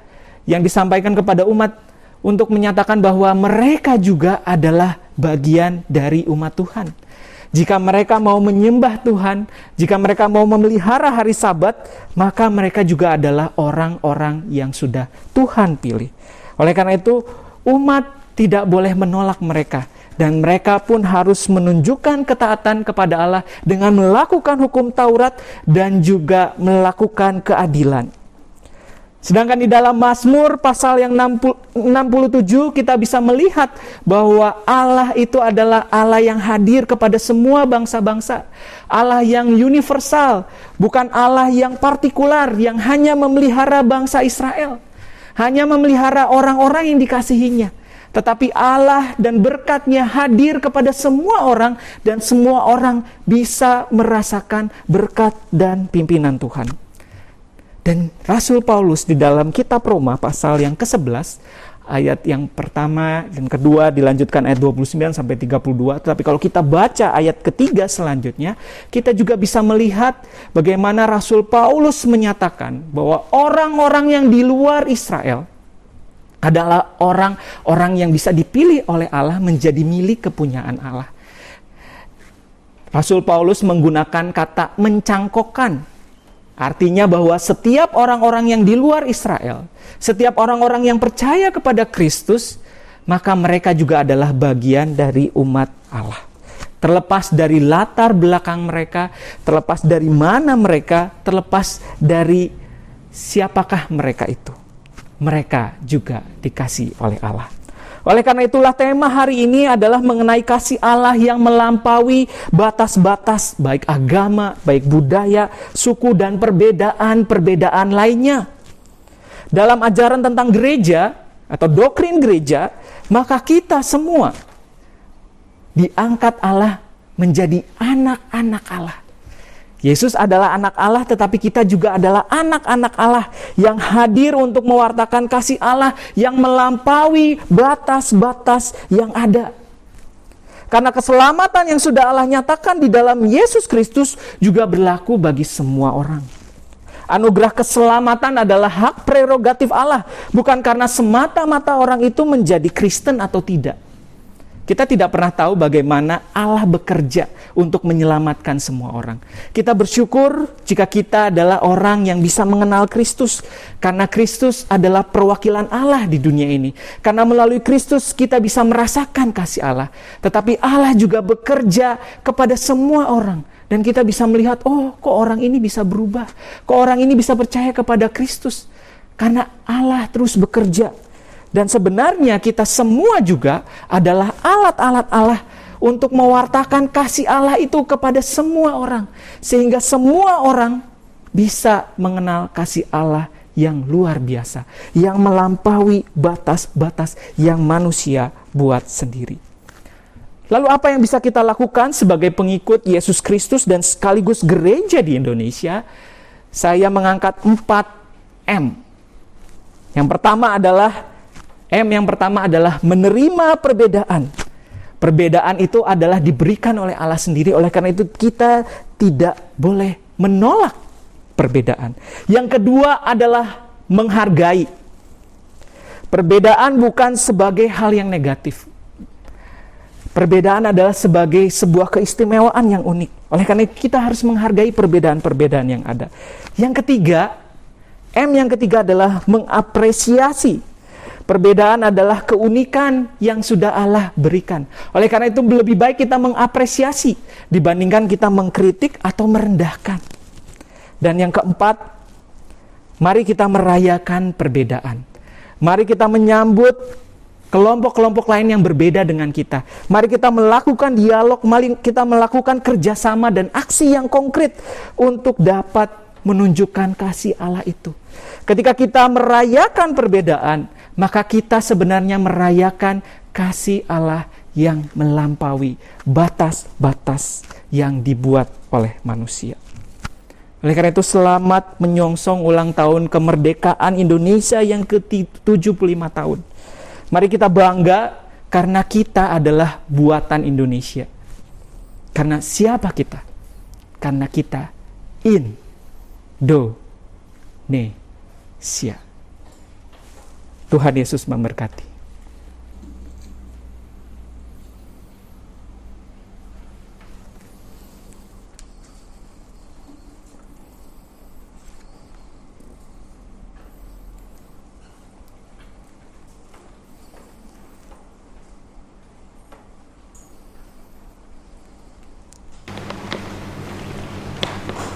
yang disampaikan kepada umat untuk menyatakan bahwa mereka juga adalah bagian dari umat Tuhan. Jika mereka mau menyembah Tuhan, jika mereka mau memelihara hari Sabat, maka mereka juga adalah orang-orang yang sudah Tuhan pilih. Oleh karena itu, umat tidak boleh menolak mereka. Dan mereka pun harus menunjukkan ketaatan kepada Allah dengan melakukan hukum Taurat dan juga melakukan keadilan. Sedangkan di dalam Mazmur pasal yang 67 kita bisa melihat bahwa Allah itu adalah Allah yang hadir kepada semua bangsa-bangsa. Allah yang universal, bukan Allah yang partikular yang hanya memelihara bangsa Israel. Hanya memelihara orang-orang yang dikasihinya. Tetapi Allah dan berkat-Nya hadir kepada semua orang dan semua orang bisa merasakan berkat dan pimpinan Tuhan. Dan Rasul Paulus di dalam kitab Roma pasal yang ke-11 ayat yang pertama dan kedua dilanjutkan ayat 29 sampai 32. Tetapi kalau kita baca ayat ketiga selanjutnya, kita juga bisa melihat bagaimana Rasul Paulus menyatakan bahwa orang-orang yang di luar Israel adalah orang-orang yang bisa dipilih oleh Allah menjadi milik kepunyaan Allah. Rasul Paulus menggunakan kata mencangkokkan. Artinya bahwa setiap orang-orang yang di luar Israel, setiap orang-orang yang percaya kepada Kristus, maka mereka juga adalah bagian dari umat Allah. Terlepas dari latar belakang mereka, terlepas dari mana mereka, terlepas dari siapakah mereka itu. Mereka juga dikasihi oleh Allah. Oleh karena itulah tema hari ini adalah mengenai kasih Allah yang melampaui batas-batas baik agama, baik budaya, suku dan perbedaan-perbedaan lainnya. Dalam ajaran tentang gereja atau doktrin gereja, maka kita semua diangkat Allah menjadi anak-anak Allah. Yesus adalah anak Allah, tetapi kita juga adalah anak-anak Allah yang hadir untuk mewartakan kasih Allah yang melampaui batas-batas yang ada. Karena keselamatan yang sudah Allah nyatakan di dalam Yesus Kristus juga berlaku bagi semua orang. Anugerah keselamatan adalah hak prerogatif Allah, bukan karena semata-mata orang itu menjadi Kristen atau tidak. Kita tidak pernah tahu bagaimana Allah bekerja untuk menyelamatkan semua orang. Kita bersyukur jika kita adalah orang yang bisa mengenal Kristus. Karena Kristus adalah perwakilan Allah di dunia ini. Karena melalui Kristus kita bisa merasakan kasih Allah. Tetapi Allah juga bekerja kepada semua orang. Dan kita bisa melihat, oh kok orang ini bisa berubah. Kok orang ini bisa percaya kepada Kristus. Karena Allah terus bekerja. Dan sebenarnya kita semua juga adalah alat-alat Allah untuk mewartakan kasih Allah itu kepada semua orang. Sehingga semua orang bisa mengenal kasih Allah yang luar biasa. Yang melampaui batas-batas yang manusia buat sendiri. Lalu apa yang bisa kita lakukan sebagai pengikut Yesus Kristus dan sekaligus gereja di Indonesia? Saya mengangkat 4M. Yang pertama adalah menerima perbedaan. Perbedaan itu adalah diberikan oleh Allah sendiri. Oleh karena itu kita tidak boleh menolak perbedaan. Yang kedua adalah menghargai. Perbedaan bukan sebagai hal yang negatif. Perbedaan adalah sebagai sebuah keistimewaan yang unik. Oleh karena itu kita harus menghargai perbedaan-perbedaan yang ada. Yang ketiga, yang ketiga adalah mengapresiasi. Perbedaan adalah keunikan yang sudah Allah berikan. Oleh karena itu lebih baik kita mengapresiasi dibandingkan kita mengkritik atau merendahkan. Dan yang keempat, mari kita merayakan perbedaan. Mari kita menyambut kelompok-kelompok lain yang berbeda dengan kita. Mari kita melakukan dialog, mari kita melakukan kerjasama dan aksi yang konkret untuk dapat menunjukkan kasih Allah itu. Ketika kita merayakan perbedaan, maka kita sebenarnya merayakan kasih Allah yang melampaui batas-batas yang dibuat oleh manusia. Oleh karena itu selamat menyongsong ulang tahun kemerdekaan Indonesia yang ke-75 tahun. Mari kita bangga karena kita adalah buatan Indonesia. Karena siapa kita? Karena kita Indonesia. Tuhan Yesus memberkati.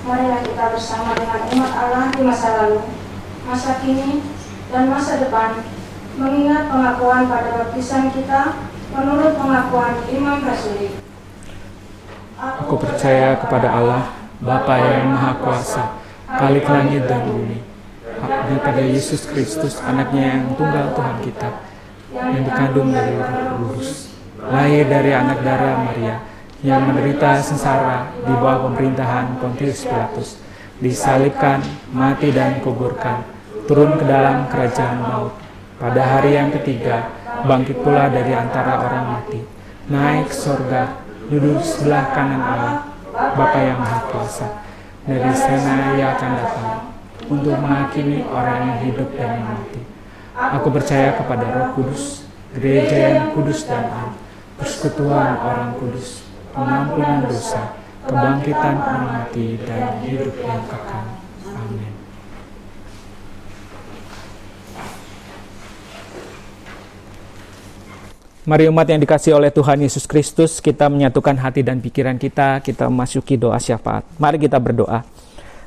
Marilah kita bersama dengan umat Allah di masa lalu, masa kini, dan masa depan, mengingat pengakuan pada baptisan kita menurut pengakuan Imam Rasuli. Aku percaya kepada Allah, Bapa yang Maha Kuasa, Khalik langit dan bumi, dan pada Yesus Kristus, anaknya yang tunggal Tuhan kita, yang dikandung dari Roh Kudus, lahir dari anak darah Maria, yang menderita sengsara di bawah pemerintahan Pontius Pilatus, disalibkan, mati dan kuburkan, turun ke dalam kerajaan maut. Pada hari yang ketiga, bangkit pula dari antara orang mati, naik ke sorga, duduk sebelah kanan Allah, Bapa yang Maha Kuasa. Dari sana Ia akan datang untuk menghakimi orang yang hidup dan yang mati. Aku percaya kepada Roh Kudus, gereja yang kudus dan am, persekutuan orang kudus, pengampunan dosa, kebangkitan orang mati, dan hidup yang kekal. Amin. Mari umat yang dikasihi oleh Tuhan Yesus Kristus, kita menyatukan hati dan pikiran kita memasuki doa syafaat. Mari kita berdoa.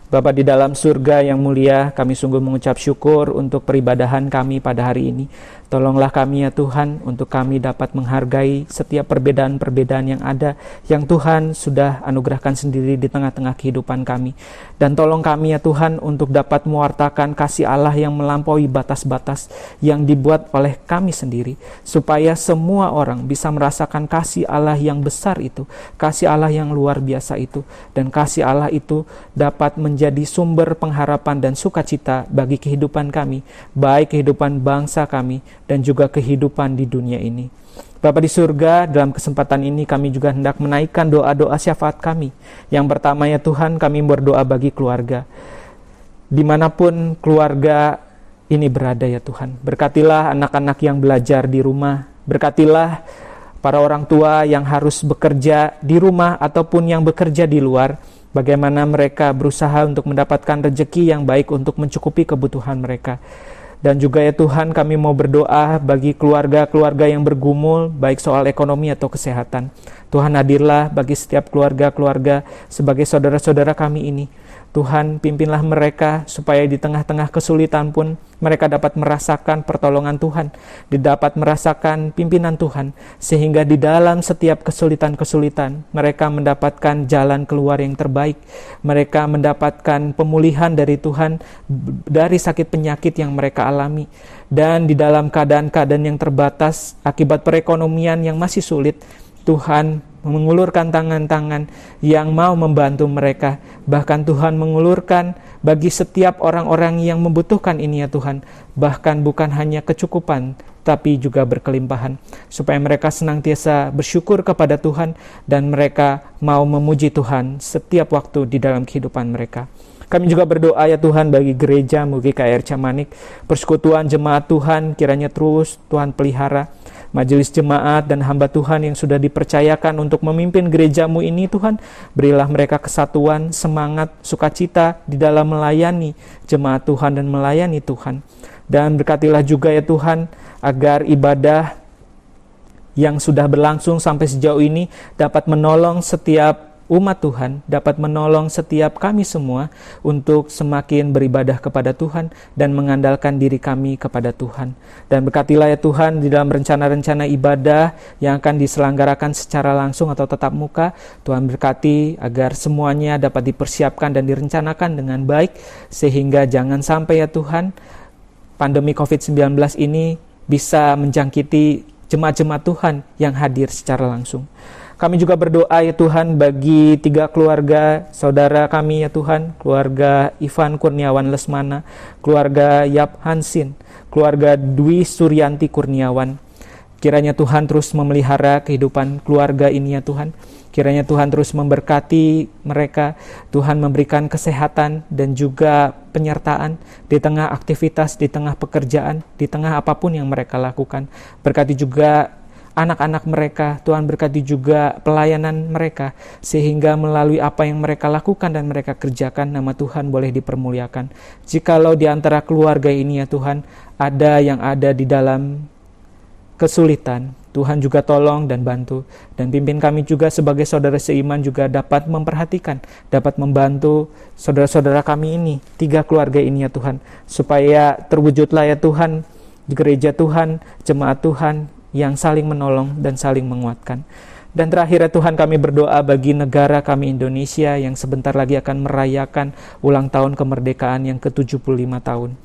Bapa di dalam surga yang mulia, kami sungguh mengucap syukur untuk peribadahan kami pada hari ini. Tolonglah kami ya Tuhan, untuk kami dapat menghargai setiap perbedaan-perbedaan yang ada, yang Tuhan sudah anugerahkan sendiri di tengah-tengah kehidupan kami. Dan tolong kami ya Tuhan, untuk dapat mewartakan kasih Allah yang melampaui batas-batas yang dibuat oleh kami sendiri, supaya semua orang bisa merasakan kasih Allah yang besar itu, kasih Allah yang luar biasa itu, dan kasih Allah itu dapat menjadi sumber pengharapan dan sukacita bagi kehidupan kami, baik kehidupan bangsa kami dan juga kehidupan di dunia ini. Bapa di surga, dalam kesempatan ini kami juga hendak menaikkan doa-doa syafaat kami. Yang pertama ya Tuhan, kami berdoa bagi keluarga. Dimanapun keluarga ini berada ya Tuhan, berkatilah anak-anak yang belajar di rumah, berkatilah para orang tua yang harus bekerja di rumah ataupun yang bekerja di luar, bagaimana mereka berusaha untuk mendapatkan rezeki yang baik untuk mencukupi kebutuhan mereka. Dan juga ya Tuhan, kami mau berdoa bagi keluarga-keluarga yang bergumul, baik soal ekonomi atau kesehatan. Tuhan hadirlah bagi setiap keluarga-keluarga sebagai saudara-saudara kami ini. Tuhan pimpinlah mereka supaya di tengah-tengah kesulitan pun mereka dapat merasakan pertolongan Tuhan, dapat merasakan pimpinan Tuhan, sehingga di dalam setiap kesulitan-kesulitan mereka mendapatkan jalan keluar yang terbaik. Mereka mendapatkan pemulihan dari Tuhan dari sakit penyakit yang mereka alami. Dan di dalam keadaan-keadaan yang terbatas akibat perekonomian yang masih sulit, Tuhan mengulurkan tangan-tangan yang mau membantu mereka. Bahkan Tuhan mengulurkan bagi setiap orang-orang yang membutuhkan ini ya Tuhan. Bahkan bukan hanya kecukupan, tapi juga berkelimpahan. Supaya mereka senantiasa bersyukur kepada Tuhan dan mereka mau memuji Tuhan setiap waktu di dalam kehidupan mereka. Kami juga berdoa ya Tuhan bagi gereja GKR Camanik, persekutuan jemaat Tuhan kiranya terus Tuhan pelihara. Majelis jemaat dan hamba Tuhan yang sudah dipercayakan untuk memimpin gerejamu ini Tuhan, berilah mereka kesatuan, semangat, sukacita di dalam melayani jemaat Tuhan dan melayani Tuhan. Dan berkatilah juga ya Tuhan agar ibadah yang sudah berlangsung sampai sejauh ini dapat menolong setiap umat Tuhan, dapat menolong setiap kami semua untuk semakin beribadah kepada Tuhan dan mengandalkan diri kami kepada Tuhan. Dan berkatilah ya Tuhan di dalam rencana-rencana ibadah yang akan diselenggarakan secara langsung atau tatap muka. Tuhan berkati agar semuanya dapat dipersiapkan dan direncanakan dengan baik, sehingga jangan sampai ya Tuhan pandemi COVID-19 ini bisa menjangkiti jemaat-jemaat Tuhan yang hadir secara langsung. Kami juga berdoa ya Tuhan bagi 3 keluarga saudara kami ya Tuhan, keluarga Ivan Kurniawan Lesmana, keluarga Yap Hansin, keluarga Dwi Suryanti Kurniawan. Kiranya Tuhan terus memelihara kehidupan keluarga ini ya Tuhan. Kiranya Tuhan terus memberkati mereka, Tuhan memberikan kesehatan dan juga penyertaan di tengah aktivitas, di tengah pekerjaan, di tengah apapun yang mereka lakukan. Berkati juga anak-anak mereka, Tuhan berkati juga pelayanan mereka, sehingga melalui apa yang mereka lakukan dan mereka kerjakan, nama Tuhan boleh dipermuliakan. Jikalau di antara keluarga ini ya Tuhan, ada yang ada di dalam kesulitan, Tuhan juga tolong dan bantu. Dan pimpin kami juga sebagai saudara seiman juga dapat memperhatikan, dapat membantu saudara-saudara kami ini, 3 keluarga ini ya Tuhan, supaya terwujudlah ya Tuhan, gereja Tuhan, jemaat Tuhan, yang saling menolong dan saling menguatkan. Dan terakhir ya Tuhan, kami berdoa bagi negara kami Indonesia yang sebentar lagi akan merayakan ulang tahun kemerdekaan yang ke-75 tahun.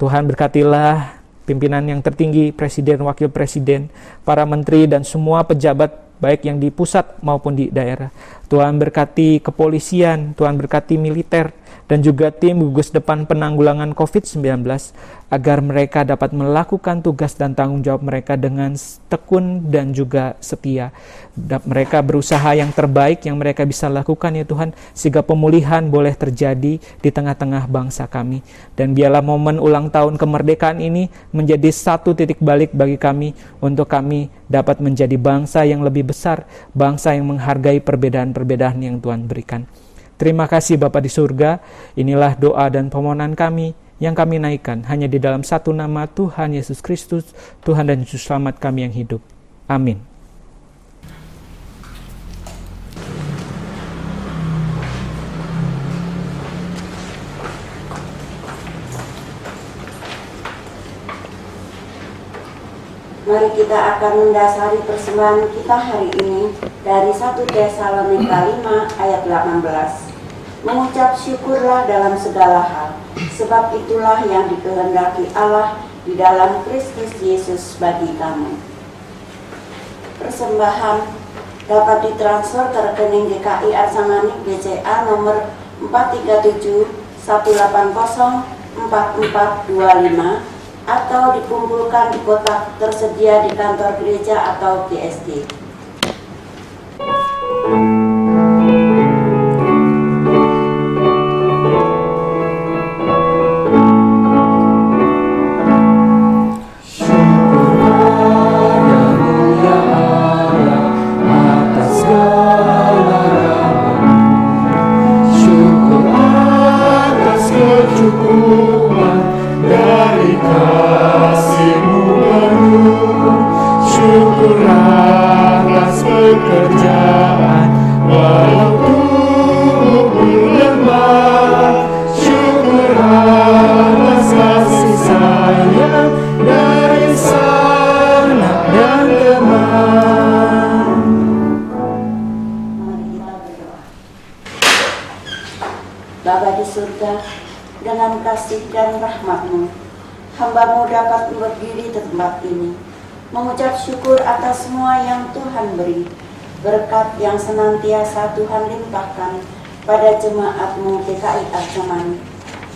Tuhan berkatilah pimpinan yang tertinggi, presiden, wakil presiden, para menteri dan semua pejabat baik yang di pusat maupun di daerah. Tuhan berkati kepolisian, Tuhan berkati militer, dan juga tim gugus depan penanggulangan COVID-19, agar mereka dapat melakukan tugas dan tanggung jawab mereka dengan tekun dan juga setia. Mereka berusaha yang terbaik yang mereka bisa lakukan ya Tuhan, sehingga pemulihan boleh terjadi di tengah-tengah bangsa kami. Dan biarlah momen ulang tahun kemerdekaan ini menjadi satu titik balik bagi kami, untuk kami dapat menjadi bangsa yang lebih besar, bangsa yang menghargai perbedaan-perbedaan yang Tuhan berikan. Terima kasih Bapa di surga, inilah doa dan permohonan kami yang kami naikkan hanya di dalam satu nama Tuhan Yesus Kristus, Tuhan dan Juru Selamat kami yang hidup. Amin. Mari kita akan mendasari persembahan kita hari ini dari 1 Tesalonika 5 ayat 18. Mengucap syukurlah dalam segala hal, sebab itulah yang dikehendaki Allah di dalam Kristus Yesus bagi kamu. Persembahan dapat ditransfer ke rekening GKI Arsamanik BCA nomor 437-180-4425 atau dikumpulkan di kotak tersedia di kantor gereja atau GSD. Bapa di surga, dengan kasih dan rahmat-Mu, hamba-Mu dapat berdiri di tempat ini, mengucap syukur atas semua yang Tuhan beri, berkat yang senantiasa Tuhan limpahkan pada jemaat-Mu GKI Arjamani.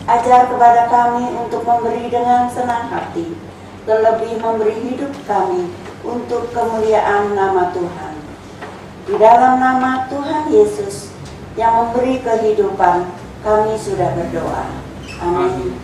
Ajar kepada kami untuk memberi dengan senang hati, terlebih memberi hidup kami untuk kemuliaan nama Tuhan. Di dalam nama Tuhan Yesus yang memberi kehidupan, kami sudah berdoa. Amin.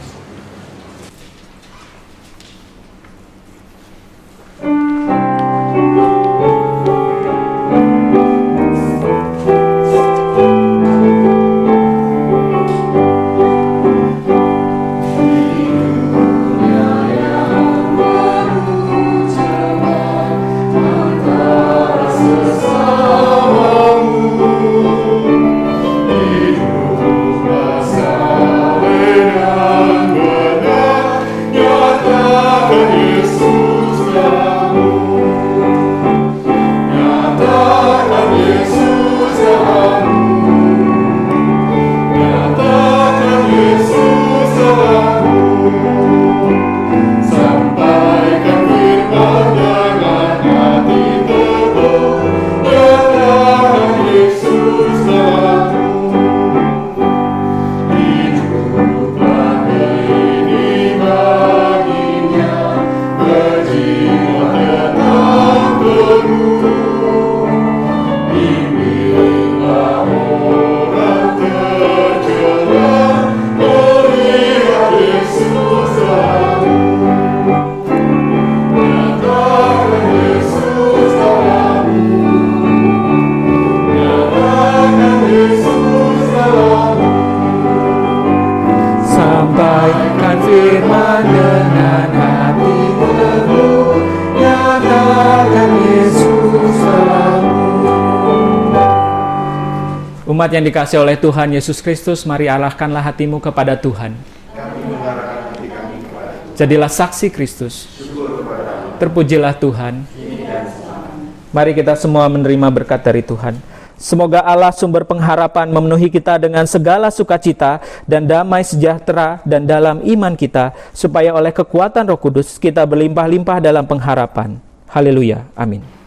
Sampaikan firman dengan hati teguh, nyatakan Yesus selalu. Umat yang dikasihi oleh Tuhan Yesus Kristus, mari arahkanlah hatimu kepada Tuhan. Jadilah saksi Kristus. Terpujilah Tuhan. Mari kita semua menerima berkat dari Tuhan. Semoga Allah sumber pengharapan memenuhi kita dengan segala sukacita dan damai sejahtera dan dalam iman kita, supaya oleh kekuatan Roh Kudus kita berlimpah-limpah dalam pengharapan. Haleluya. Amin.